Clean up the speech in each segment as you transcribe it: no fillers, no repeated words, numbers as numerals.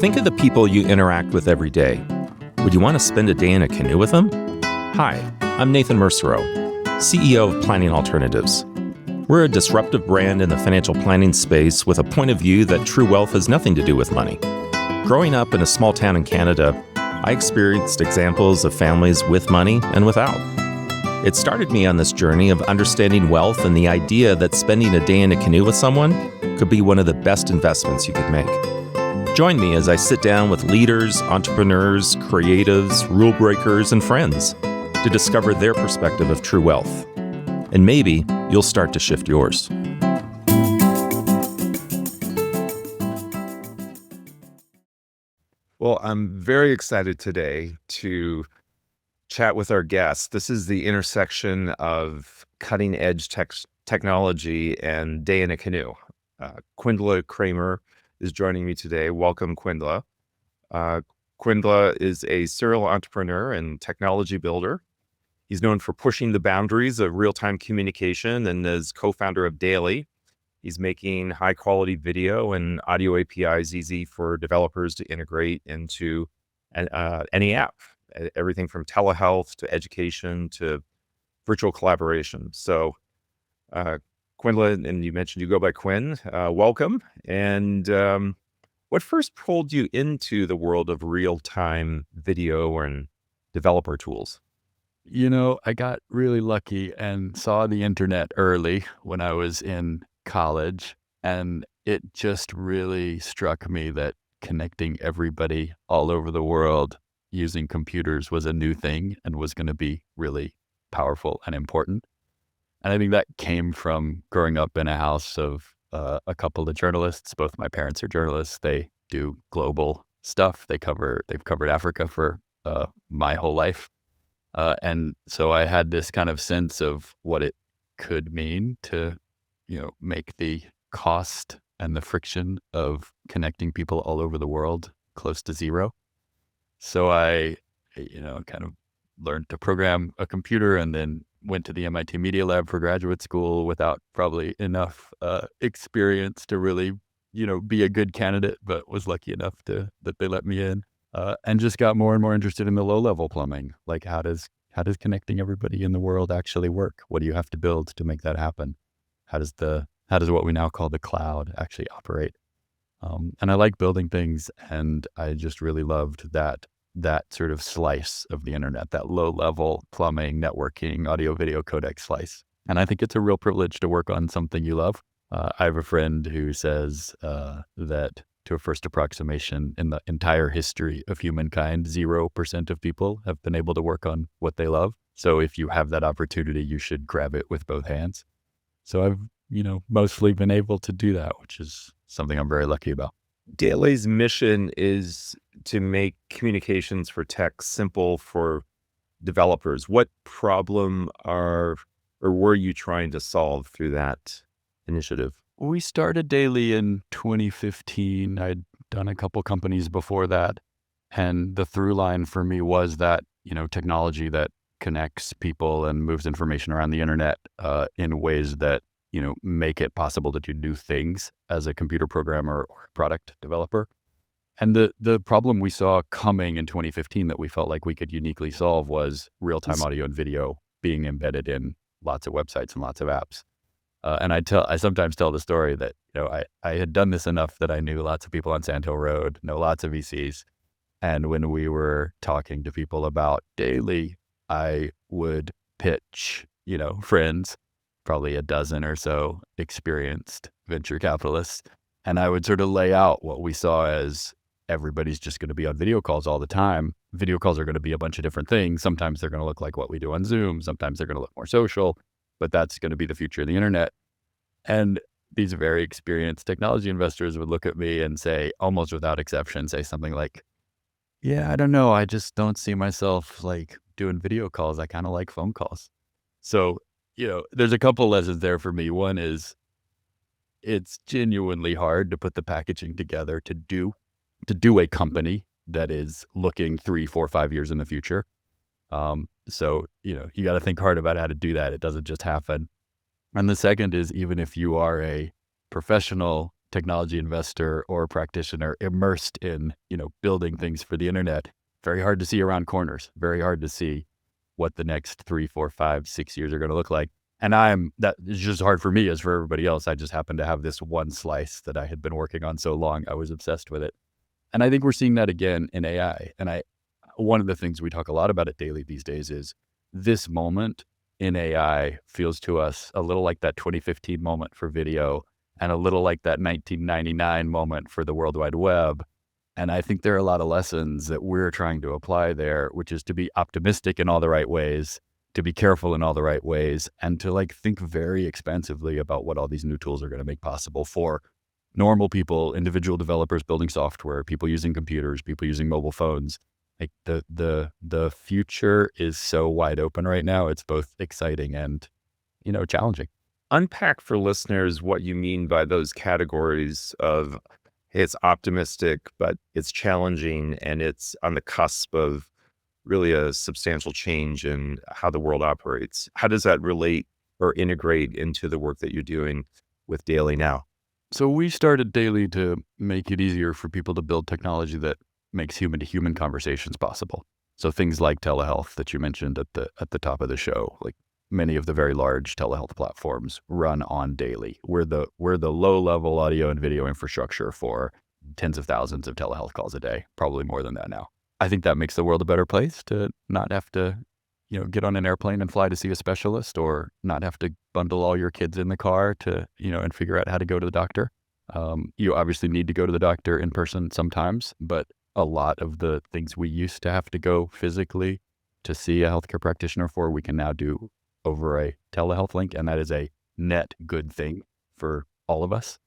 Think of the people you interact with every day. Would you want to spend a day in a canoe with them? Hi, I'm Nathan Mercero, CEO of Planning Alternatives. We're a disruptive brand in the financial planning space with a point of view that true wealth has nothing to do with money. Growing up in a small town in Canada, I experienced examples of families with money and without. It started me on this journey of understanding wealth and the idea that spending a day in a canoe with someone could be one of the best investments you could make. Join me as I sit down with leaders, entrepreneurs, creatives, rule breakers, and friends to discover their perspective of true wealth. And maybe you'll start to shift yours. Well, I'm very excited today to chat with our guest. This is the intersection of cutting edge technology and day in a canoe. Kwindla Kramer is joining me today. Welcome, Kwindla. Kwindla is a serial entrepreneur and technology builder. He's known for pushing the boundaries of real-time communication, and as co-founder of Daily, he's making high-quality video and audio APIs easy for developers to integrate into any app. Everything from telehealth to education to virtual collaboration. So, Kwindla, and you mentioned you go by Kwin, welcome. And what first pulled you into the world of real-time video and developer tools? You know, I got really lucky and saw the internet early when I was in college, and it just really struck me that connecting everybody all over the world using computers was a new thing and was going to be really powerful and important. And I think that came from growing up in a house of a couple of journalists. Both my parents are journalists. They do global stuff. They've covered Africa for my whole life. And so I had this kind of sense of what it could mean to, make the cost and the friction of connecting people all over the world close to zero. So I, kind of learned to program a computer and then went to the MIT Media Lab for graduate school without probably enough experience to really, be a good candidate, but was lucky enough that they let me in. And just got more and more interested in the low-level plumbing. Like, how does connecting everybody in the world actually work? What do you have to build to make that happen? How does what we now call the cloud actually operate? And I like building things, and I just really loved that sort of slice of the internet, that low-level plumbing, networking, audio, video, codec slice. And I think it's a real privilege to work on something you love. I have a friend who says that to a first approximation in the entire history of humankind, 0% of people have been able to work on what they love. So if you have that opportunity, you should grab it with both hands. So I've, mostly been able to do that, which is something I'm very lucky about. Daily's mission is to make communications for tech simple for developers. What problem were you trying to solve through that initiative? We started Daily in 2015. I'd done a couple companies before that. And the through line for me was that, technology that connects people and moves information around the internet in ways that, make it possible to do new things as a computer programmer or product developer. And the problem we saw coming in 2015 that we felt like we could uniquely solve was real-time audio and video being embedded in lots of websites and lots of apps. And I sometimes tell the story that, I had done this enough that I knew lots of people on Sand Hill Road, know lots of VCs. And when we were talking to people about Daily, I would pitch, friends, probably a dozen or so experienced venture capitalists. And I would sort of lay out what we saw as everybody's just going to be on video calls all the time. Video calls are going to be a bunch of different things. Sometimes they're going to look like what we do on Zoom. Sometimes they're going to look more social. But that's going to be the future of the internet. And these very experienced technology investors would look at me and say, almost without exception, say something like, yeah, I don't know. I just don't see myself like doing video calls. I kind of like phone calls. So, there's a couple lessons there for me. One is it's genuinely hard to put the packaging together to do a company that is looking 3, 4, 5 years in the future. So, you got to think hard about how to do that. It doesn't just happen. And the second is, even if you are a professional technology investor or practitioner immersed in, building things for the internet, very hard to see around corners, very hard to see what the next 3, 4, 5, 6 years are going to look like. And that is just hard for me as for everybody else. I just happen to have this one slice that I had been working on so long. I was obsessed with it. And I think we're seeing that again in AI. And one of the things we talk a lot about at Daily these days is this moment in AI feels to us a little like that 2015 moment for video and a little like that 1999 moment for the World Wide Web. And I think there are a lot of lessons that we're trying to apply there, which is to be optimistic in all the right ways, to be careful in all the right ways, and to think very expansively about what all these new tools are going to make possible for normal people, individual developers building software, people using computers, people using mobile phones. Like the future is so wide open right now. It's both exciting and, challenging. Unpack for listeners what you mean by those categories of, hey, it's optimistic, but it's challenging and it's on the cusp of really a substantial change in how the world operates. How does that relate or integrate into the work that you're doing with Daily now? So we started Daily to make it easier for people to build technology that makes human-to-human conversations possible. So things like telehealth that you mentioned at the top of the show, like many of the very large telehealth platforms run on Daily. We're the low-level audio and video infrastructure for tens of thousands of telehealth calls a day, probably more than that now. I think that makes the world a better place to not have to, get on an airplane and fly to see a specialist, or not have to bundle all your kids in the car to, and figure out how to go to the doctor. You obviously need to go to the doctor in person sometimes, but a lot of the things we used to have to go physically to see a healthcare practitioner for, we can now do over a telehealth link, and that is a net good thing for all of us.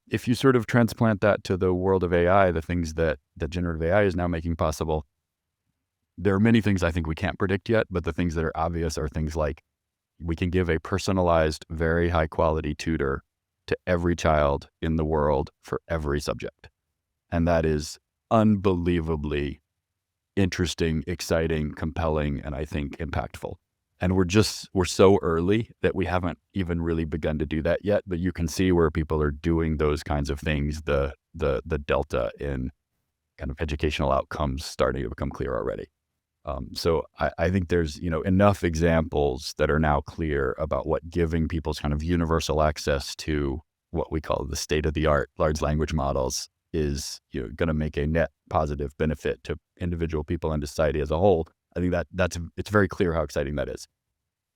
If you sort of transplant that to the world of AI, the things that generative AI is now making possible, there are many things I think we can't predict yet, but the things that are obvious are things like we can give a personalized, very high quality tutor to every child in the world for every subject. And that is unbelievably interesting, exciting, compelling, and I think impactful. And we're so early that we haven't even really begun to do that yet, but you can see where people are doing those kinds of things, the delta in kind of educational outcomes starting to become clear already. So I think there's, enough examples that are now clear about what giving people's kind of universal access to what we call the state of the art large language models is, going to make a net positive benefit to individual people and to society as a whole. I think it's very clear how exciting that is.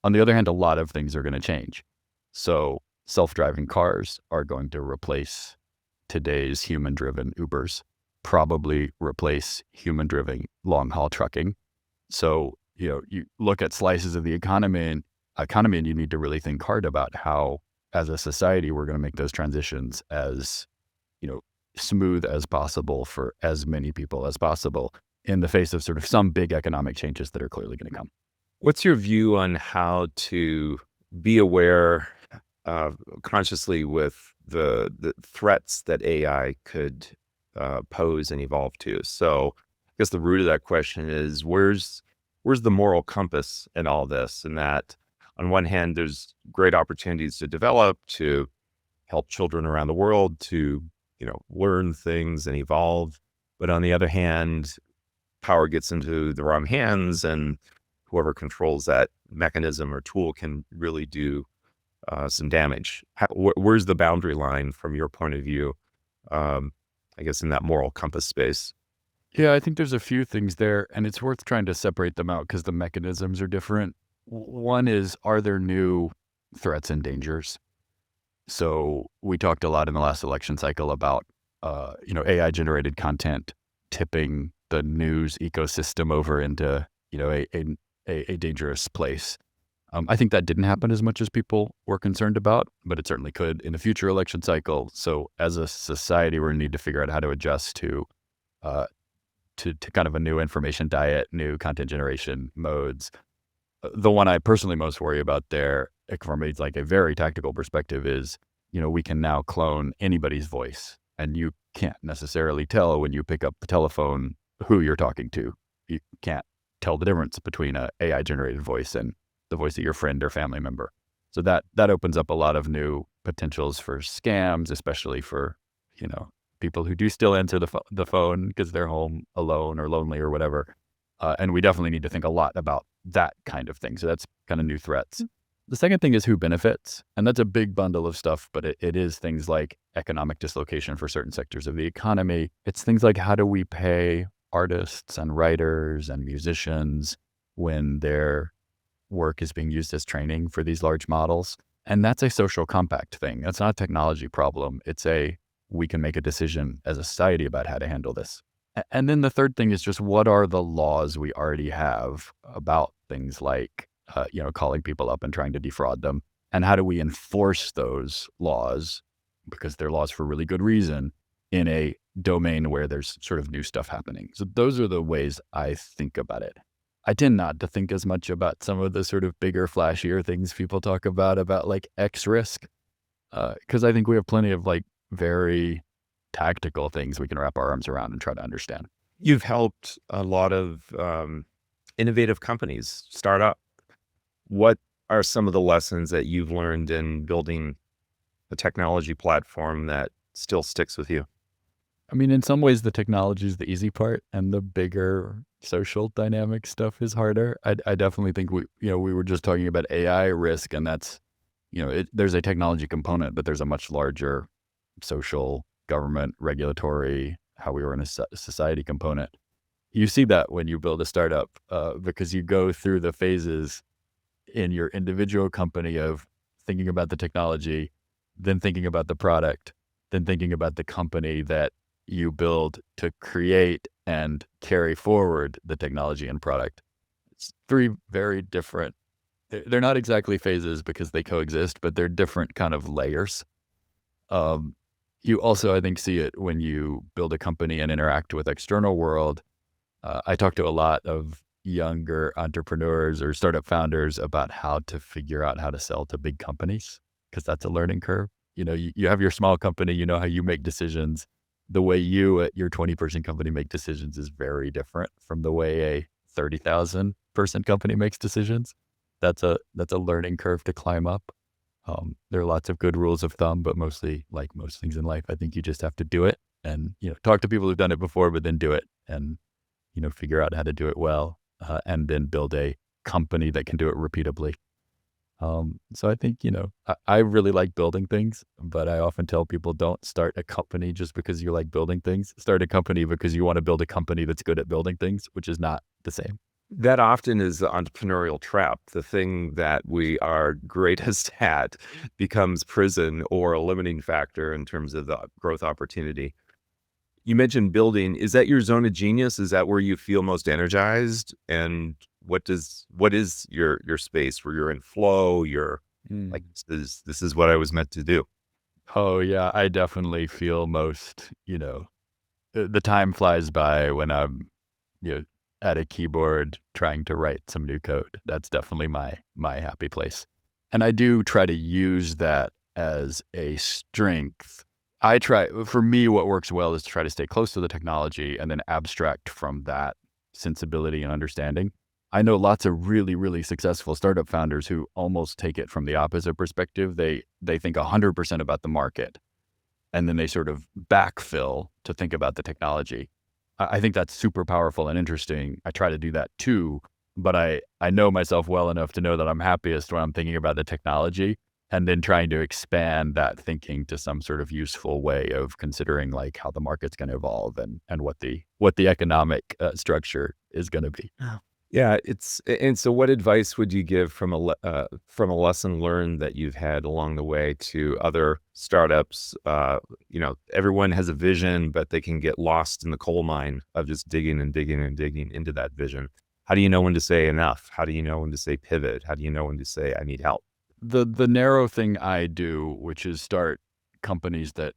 On the other hand, a lot of things are going to change. So self-driving cars are going to replace today's human-driven Ubers, probably replace human-driven long-haul trucking. So, you look at slices of the economy and you need to really think hard about how, as a society, we're going to make those transitions as, smooth as possible for as many people as possible in the face of sort of some big economic changes that are clearly going to come. What's your view on how to be aware consciously with the threats that AI could pose and evolve to? So I guess the root of that question is where's the moral compass in all this? And that on one hand, there's great opportunities to develop, to help children around the world to, learn things and evolve. But on the other hand, power gets into the wrong hands, and whoever controls that mechanism or tool can really do some damage. Where's the boundary line from your point of view, I guess, in that moral compass space? Yeah, I think there's a few things there, and it's worth trying to separate them out because the mechanisms are different. One is, are there new threats and dangers? So we talked a lot in the last election cycle about, AI-generated content tipping the news ecosystem over into, a dangerous place. I think that didn't happen as much as people were concerned about, but it certainly could in a future election cycle. So as a society, we're going to need to figure out how to adjust to kind of a new information diet, new content generation modes. The one I personally most worry about there, from a very tactical perspective, is, we can now clone anybody's voice, and you can't necessarily tell when you pick up the telephone who you're talking to. You can't tell the difference between a AI generated voice and the voice of your friend or family member. So that opens up a lot of new potentials for scams, especially for, people who do still answer the phone because they're home alone or lonely or whatever. And we definitely need to think a lot about that kind of thing. So that's kind of new threats. The second thing is who benefits. And that's a big bundle of stuff, but it is things like economic dislocation for certain sectors of the economy. It's things like, how do we pay artists and writers and musicians when their work is being used as training for these large models? And that's a social compact thing. That's not a technology problem. We can make a decision as a society about how to handle this. And then the third thing is just, what are the laws we already have about things like, calling people up and trying to defraud them? And how do we enforce those laws, because they're laws for really good reason, in a domain where there's sort of new stuff happening? So those are the ways I think about it. I tend not to think as much about some of the sort of bigger, flashier things people talk about like X risk, because I think we have plenty of like very tactical things we can wrap our arms around and try to understand. You've helped a lot of innovative companies start up. What are some of the lessons that you've learned in building a technology platform that still sticks with you? I mean, in some ways, the technology is the easy part, and the bigger social dynamic stuff is harder. I definitely think we were just talking about AI risk, and that's, there's a technology component, but there's a much larger social, government, regulatory, how we run a society component. You see that when you build a startup, because you go through the phases in your individual company of thinking about the technology, then thinking about the product, then thinking about the company that you build to create and carry forward the technology and product. It's three very different, they're not exactly phases because they coexist, but they're different kind of layers. You also, I think, see it when you build a company and interact with external world. I talk to a lot of younger entrepreneurs or startup founders about how to figure out how to sell to big companies, because that's a learning curve. You have your small company, you know how you make decisions. The way you at your 20-person company make decisions is very different from the way a 30,000-person company makes decisions. That's a learning curve to climb up. There are lots of good rules of thumb, but mostly, like most things in life, I think you just have to do it and, talk to people who've done it before, but then do it and, figure out how to do it well, and then build a company that can do it repeatably. So I think, I really like building things, but I often tell people, don't start a company just because you like building things. Start a company because you want to build a company that's good at building things, which is not the same. That often is the entrepreneurial trap. The thing that we are greatest at becomes prison or a limiting factor in terms of the growth opportunity. You mentioned building. Is that your zone of genius? Is that where you feel most energized? And what is your space where you're in flow? You're like, this is what I was meant to do. Oh yeah, I definitely feel most, the time flies by when I'm, at a keyboard trying to write some new code. That's definitely my happy place. And I do try to use that as a strength. For me, what works well is to try to stay close to the technology and then abstract from that sensibility and understanding. I know lots of really, really successful startup founders who almost take it from the opposite perspective. They think 100% about the market, and then they sort of backfill to think about the technology. I think that's super powerful and interesting. I try to do that too, but I know myself well enough to know that I'm happiest when I'm thinking about the technology and then trying to expand that thinking to some sort of useful way of considering like how the market's going to evolve and what the economic structure is going to be. Yeah, and so what advice would you give from a lesson learned that you've had along the way to other startups? Everyone has a vision, but they can get lost in the coal mine of just digging and digging and digging into that vision. How do you know when to say enough? How do you know when to say pivot? How do you know when to say I need help? The narrow thing I do, which is start companies that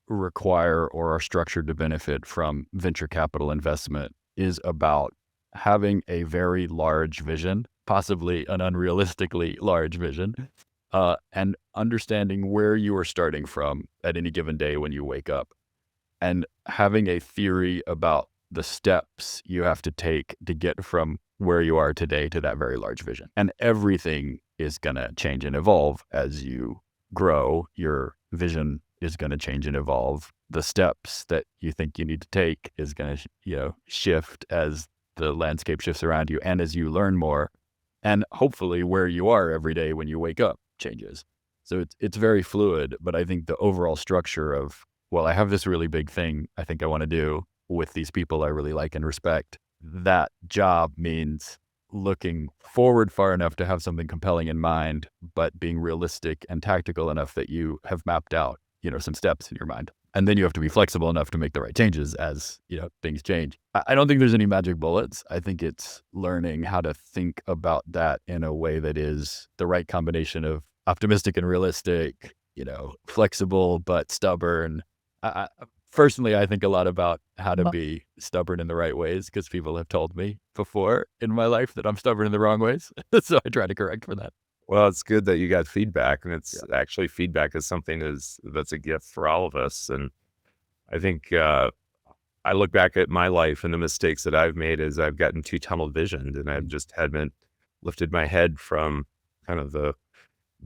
require or are structured to benefit from venture capital investment, is about having a very large vision, possibly an unrealistically large vision, and understanding where you are starting from at any given day when you wake up, and having a theory about the steps you have to take to get from where you are today to that very large vision. And everything is going to change and evolve as you grow, your vision is going to change and evolve. The steps that you think you need to take is going to, shift as the landscape shifts around you and as you learn more. And hopefully where you are every day when you wake up changes. So it's very fluid, but I think the overall structure of, well, I have this really big thing I think I want to do with these people I really like and respect. That job means looking forward far enough to have something compelling in mind, but being realistic and tactical enough that you have mapped out, some steps in your mind. And then you have to be flexible enough to make the right changes as, things change. I don't think there's any magic bullets. I think it's learning how to think about that in a way that is the right combination of optimistic and realistic, flexible but stubborn. Personally, I think a lot about how to be stubborn in the right ways because people have told me before in my life that I'm stubborn in the wrong ways. So I try to correct for that. Well, it's good that you got feedback, and it's actually feedback is something that's a gift for all of us. And I think I look back at my life and the mistakes that I've made as I've gotten too tunnel visioned, and I've just hadn't lifted my head from kind of the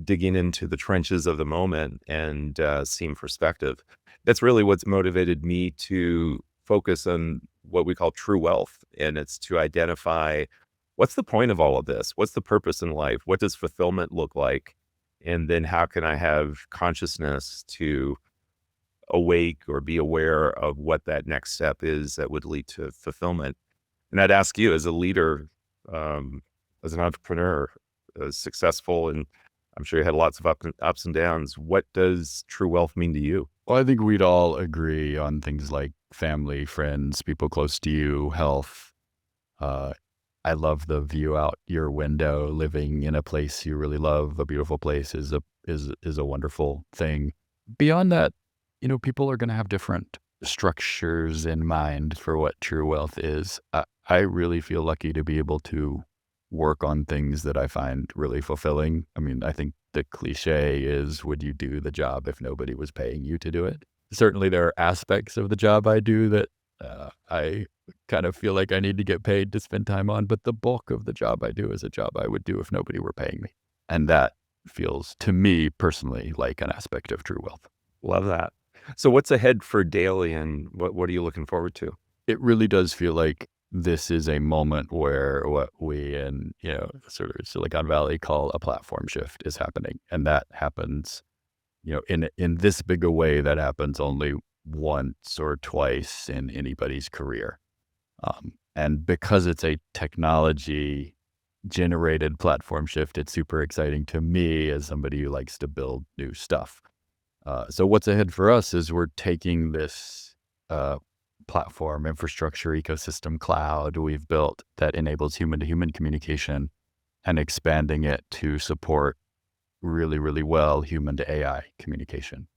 digging into the trenches of the moment and seeing perspective. That's really what's motivated me to focus on what we call true wealth, and it's to identify what's the point of all of this? What's the purpose in life? What does fulfillment look like? And then how can I have consciousness to awake or be aware of what that next step is that would lead to fulfillment? And I'd ask you as a leader, as an entrepreneur, successful, and I'm sure you had lots of ups and downs. What does true wealth mean to you? Well, I think we'd all agree on things like family, friends, people close to you, health. I love the view out your window. Living in a place you really love, a beautiful place, is a wonderful thing. Beyond that, people are going to have different structures in mind for what true wealth is. I really feel lucky to be able to work on things that I find really fulfilling. I mean, I think the cliche is, would you do the job if nobody was paying you to do it? Certainly there are aspects of the job I do that I kind of feel like I need to get paid to spend time on, but the bulk of the job I do is a job I would do if nobody were paying me. And that feels to me personally like an aspect of true wealth. Love that. So what's ahead for Daily, and what are you looking forward to? It really does feel like this is a moment where what we in, sort of Silicon Valley call a platform shift is happening. And that happens, in this big a way that happens only once or twice in anybody's career. And because it's a technology generated platform shift, it's super exciting to me as somebody who likes to build new stuff. So what's ahead for us is we're taking this platform, infrastructure, ecosystem, cloud we've built that enables human-to-human communication and expanding it to support really, really well human-to-AI communication.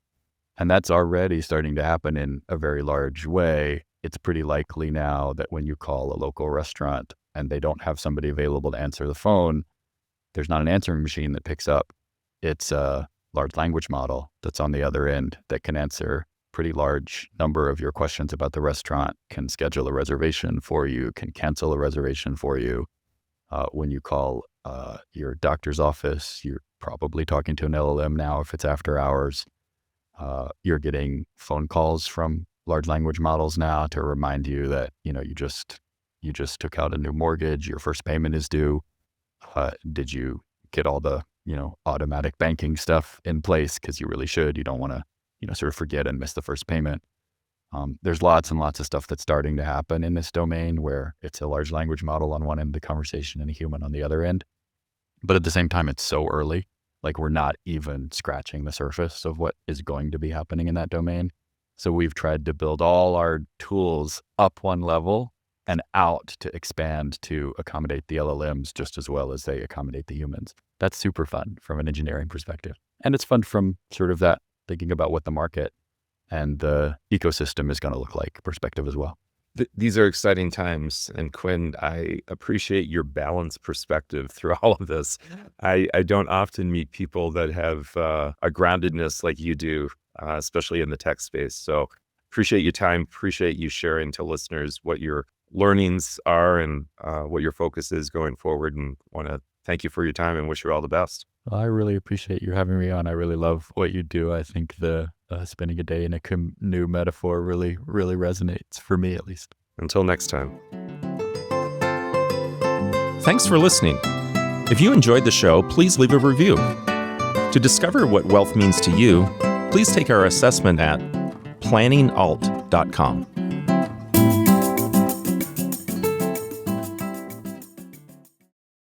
And that's already starting to happen in a very large way. It's pretty likely now that when you call a local restaurant and they don't have somebody available to answer the phone, there's not an answering machine that picks up. It's a large language model that's on the other end that can answer pretty large number of your questions about the restaurant, can schedule a reservation for you, can cancel a reservation for you. When you call your doctor's office, you're probably talking to an LLM now if it's after hours. You're getting phone calls from large language models now to remind you that, you just took out a new mortgage, your first payment is due. Did you get all the, automatic banking stuff in place? Because you really should. You don't want to, sort of forget and miss the first payment. There's lots and lots of stuff that's starting to happen in this domain where it's a large language model on one end of the conversation and a human on the other end. But at the same time, it's so early. Like we're not even scratching the surface of what is going to be happening in that domain. So we've tried to build all our tools up one level and out to expand to accommodate the LLMs just as well as they accommodate the humans. That's super fun from an engineering perspective. And it's fun from sort of that thinking about what the market and the ecosystem is going to look like perspective as well. These are exciting times. And Kwin, I appreciate your balanced perspective through all of this. I don't often meet people that have a groundedness like you do, especially in the tech space. So appreciate your time, appreciate you sharing to listeners what your learnings are and what your focus is going forward, and want to thank you for your time and wish you all the best. Well, I really appreciate you having me on. I really love what you do. I think the spending a day in a canoe metaphor really, really resonates for me, at least. Until next time. Thanks for listening. If you enjoyed the show, please leave a review. To discover what wealth means to you, please take our assessment at planningalt.com.